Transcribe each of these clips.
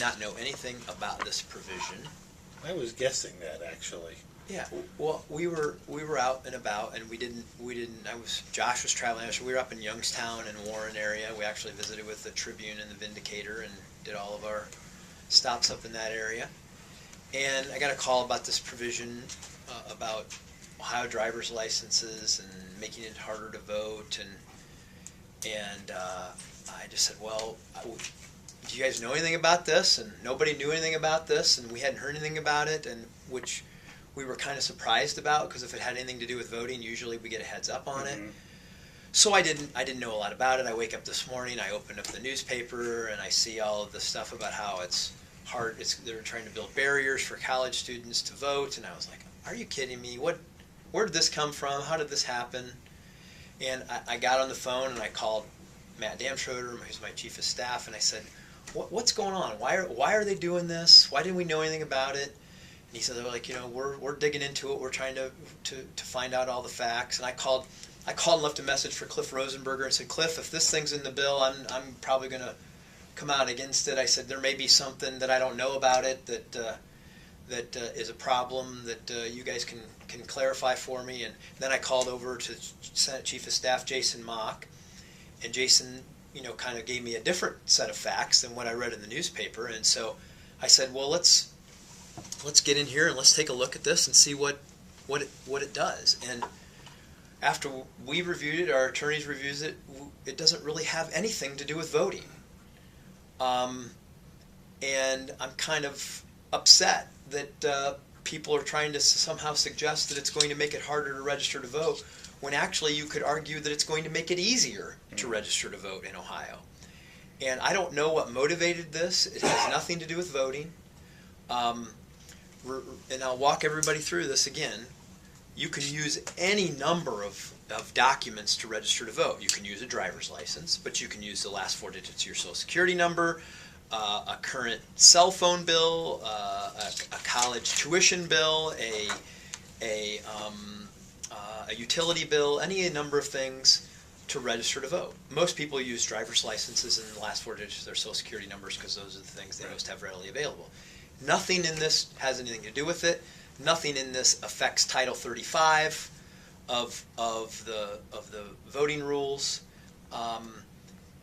not know anything about this provision. I was guessing that, actually. Yeah, well, we were out and about, and Josh was traveling, so we were up in Youngstown and Warren area. We actually visited with the Tribune and the Vindicator and did all of our stops up in that area. And I got a call about this provision about Ohio driver's licenses and making it harder to vote, and I just said, well, do you guys know anything about this? And nobody knew anything about this, and we hadn't heard anything about it, and which we were kind of surprised about, because if it had anything to do with voting, usually we get a heads up on it. So I didn't know a lot about it. I wake up this morning, I open up the newspaper, and I see all of the stuff about how it's hard. They're trying to build barriers for college students to vote, and I was like, are you kidding me? Where did this come from? How did this happen? And I got on the phone and I called Matt Damschroeder, who's my chief of staff, and I said, what's going on? Why are they doing this? Why didn't we know anything about it? And he said, they're like, we're digging into it. We're trying to find out all the facts. And I called and left a message for Cliff Rosenberger and said, Cliff, if this thing's in the bill, I'm probably going to come out against it. I said, there may be something that I don't know about it that is a problem that you guys can clarify for me. And then I called over to Senate Chief of Staff Jason Mock, and Jason, kind of gave me a different set of facts than what I read in the newspaper. And so I said, well, let's get in here and let's take a look at this and see what it does. And after we reviewed it, our attorneys reviewed it, it doesn't really have anything to do with voting. And I'm kind of upset that people are trying to somehow suggest that it's going to make it harder to register to vote, when actually you could argue that it's going to make it easier to register to vote in Ohio. And I don't know what motivated this. It has nothing to do with voting. And I'll walk everybody through this again. You can use any number of documents to register to vote. You can use a driver's license, but you can use the last 4 digits of your social security number, a current cell phone bill, a college tuition bill, a utility bill, any number of things to register to vote. Most people use driver's licenses and the last 4 digits of their social security numbers because those are the things they most have readily available. Nothing in this has anything to do with it. Nothing in this affects Title 35 of the voting rules.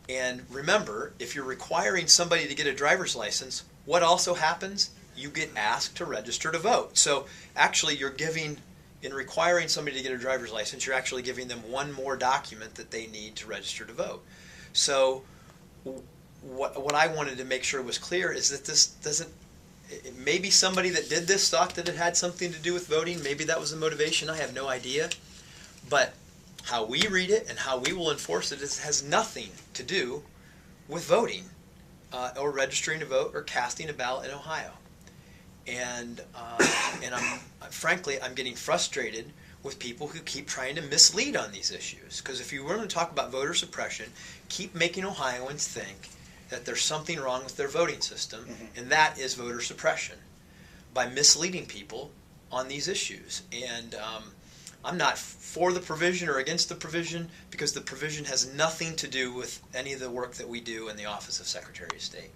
And remember, if you're requiring somebody to get a driver's license, what also happens? You get asked to register to vote. So actually in requiring somebody to get a driver's license, you're actually giving them one more document that they need to register to vote. So what I wanted to make sure was clear is that this doesn't, maybe somebody that did this thought that it had something to do with voting. Maybe that was the motivation. I have no idea. But how we read it and how we will enforce it has nothing to do with voting or registering to vote or casting a ballot in Ohio. And frankly, I'm getting frustrated with people who keep trying to mislead on these issues. Because if you were going to talk about voter suppression, keep making Ohioans think that there's something wrong with their voting system, and that is voter suppression, by misleading people on these issues. And I'm not for the provision or against the provision, because the provision has nothing to do with any of the work that we do in the Office of Secretary of State.